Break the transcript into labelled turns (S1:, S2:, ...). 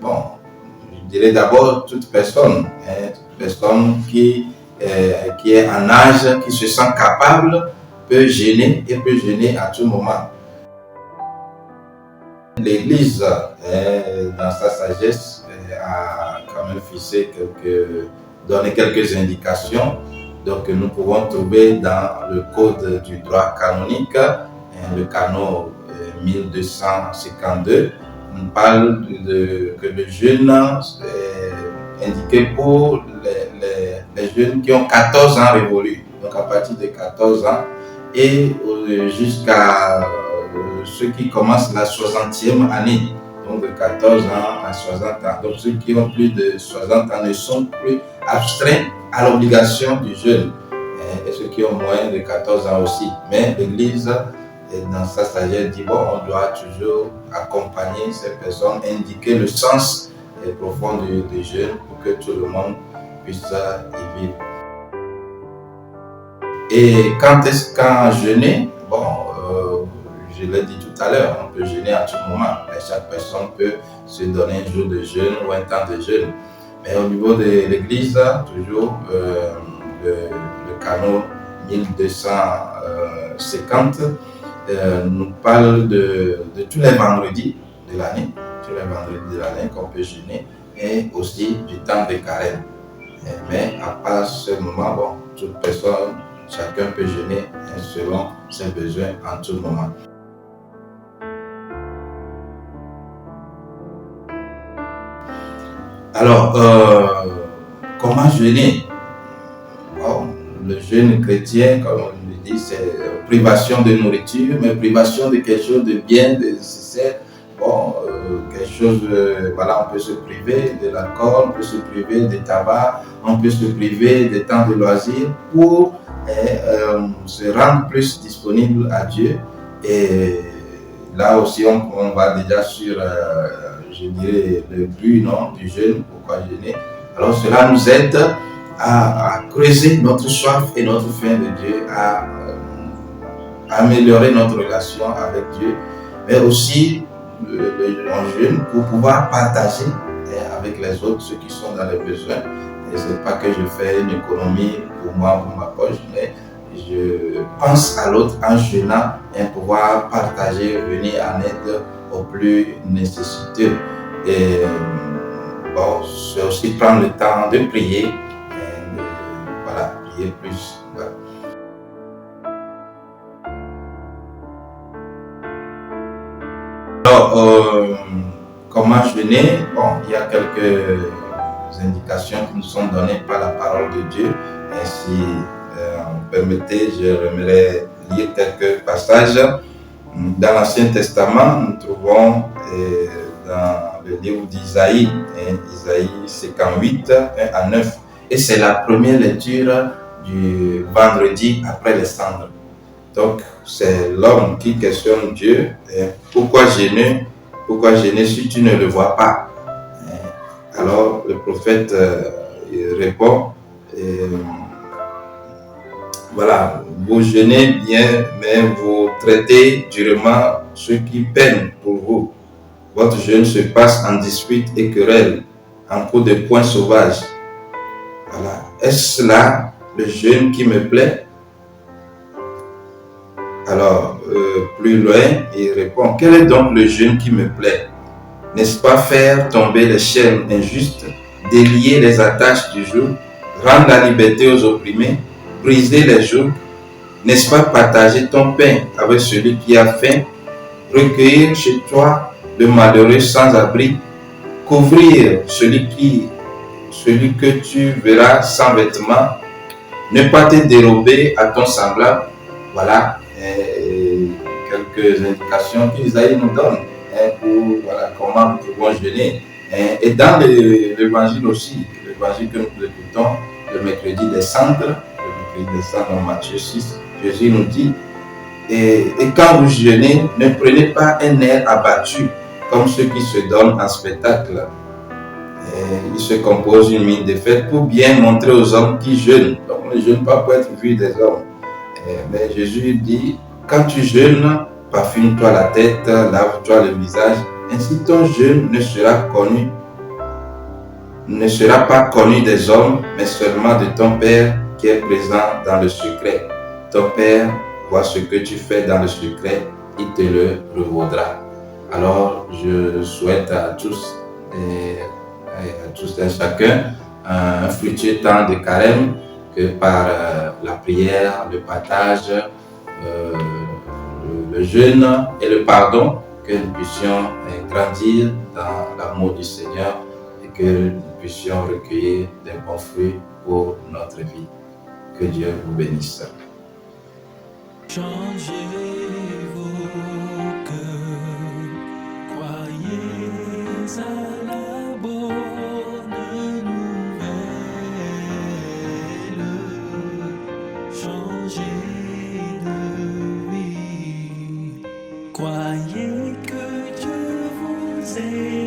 S1: bon, je dirais d'abord toute personne qui est en âge, qui se sent capable, peut jeûner et peut jeûner à tout moment. L'Église, dans sa sagesse, a quand même donné quelques indications. Donc, nous pouvons trouver dans le code du droit canonique, le canon 1252, on parle que le jeûne est indiqué pour les jeunes qui ont 14 ans révolus. Donc, à partir de 14 ans et jusqu'à ceux qui commencent la 60e année, donc de 14 ans à 60 ans. Donc ceux qui ont plus de 60 ans ne sont plus abstraits à l'obligation du jeûne, et ceux qui ont moins de 14 ans aussi. Mais l'Église, dans sa sagesse, dit bon, on doit toujours accompagner ces personnes, indiquer le sens profond du jeûne pour que tout le monde puisse y vivre. Et quand est-ce qu'en jeûner? Bon, je l'ai dit tout à l'heure, on peut jeûner à tout moment. Chaque personne peut se donner un jour de jeûne ou un temps de jeûne. Mais au niveau de l'Église, toujours le canon 1250 nous parle de tous les vendredis de l'année, qu'on peut jeûner, et aussi du temps de carême. Mais à part ce moment, bon, toute personne, chacun peut jeûner selon ses besoins en tout moment. Alors, comment jeûner? Bon, le jeûne chrétien, comme on le dit, c'est privation de nourriture, mais privation de quelque chose de bien, de nécessaire. Bon, quelque chose, voilà, on peut se priver de l'alcool, on peut se priver du tabac, on peut se priver des temps de loisirs pour se rendre plus disponible à Dieu. Et là aussi, on va déjà sur, je dirais, le but du jeûne, pourquoi jeûner. Alors cela nous aide à creuser notre soif et notre faim de Dieu, à améliorer notre relation avec Dieu, mais aussi on jeûne pour pouvoir partager avec les autres ceux qui sont dans les besoins. Et ce n'est pas que je fais une économie pour moi, pour ma poche, mais je pense à l'autre en jeûnant et pouvoir partager, venir en aide aux plus nécessiteux. Et bon, c'est aussi prendre le temps de prier, voilà, prier plus. Voilà. Alors, comment jeûner? Bon, il y a quelques indications qui nous sont données par la parole de Dieu. Et si vous permettez, j'aimerais lire quelques passages. Dans l'Ancien Testament, nous trouvons dans le livre d'Isaïe, Isaïe 58, 1 à 9. Et c'est la première lecture du vendredi après les cendres. Donc, c'est l'homme qui questionne Dieu. Pourquoi jeûner si tu ne le vois pas? Alors, le prophète répond, voilà, vous jeûnez bien, mais vous traitez durement ceux qui peinent pour vous. Votre jeûne se passe en disputes et querelles, en coups de poing sauvages. Voilà. Est-ce là le jeûne qui me plaît? Alors, plus loin, il répond, quel est donc le jeûne qui me plaît? N'est-ce pas faire tomber les chaînes injustes, délier les attaches du joug, rendre la liberté aux opprimés, briser les jougs? N'est-ce pas partager ton pain avec celui qui a faim, recueillir chez toi le malheureux sans abri, couvrir celui que tu verras sans vêtements, ne pas te dérober à ton semblable? Voilà quelques indications qu'Isaïe nous donne pour comment nous pouvons jeûner. Et dans l'évangile aussi, l'évangile que nous écoutons, le mercredi des cendres, dans Matthieu 6, Jésus nous dit, et quand vous jeûnez, ne prenez pas un air abattu comme ceux qui se donnent en spectacle. Ils se composent une mine de fête pour bien montrer aux hommes qui jeûnent. Donc on ne jeûne pas pour être vu des hommes. Mais Jésus dit, quand tu jeûnes, parfume-toi la tête, lave-toi le visage, ainsi ton jeûne ne sera connu ne sera pas connu des hommes, mais seulement de ton Père qui est présent dans le secret. Ton Père voit ce que tu fais dans le secret, il te le revaudra. Alors, je souhaite à tous et chacun un fructueux temps de carême, que par la prière, le partage, le jeûne et le pardon, que nous puissions grandir dans l'amour du Seigneur et que nous puissions recueillir des bons fruits pour notre vie. Que Dieu vous bénisse.
S2: Changez vos cœurs, croyez à la bonne nouvelle, changez de vie, croyez que Dieu vous aime.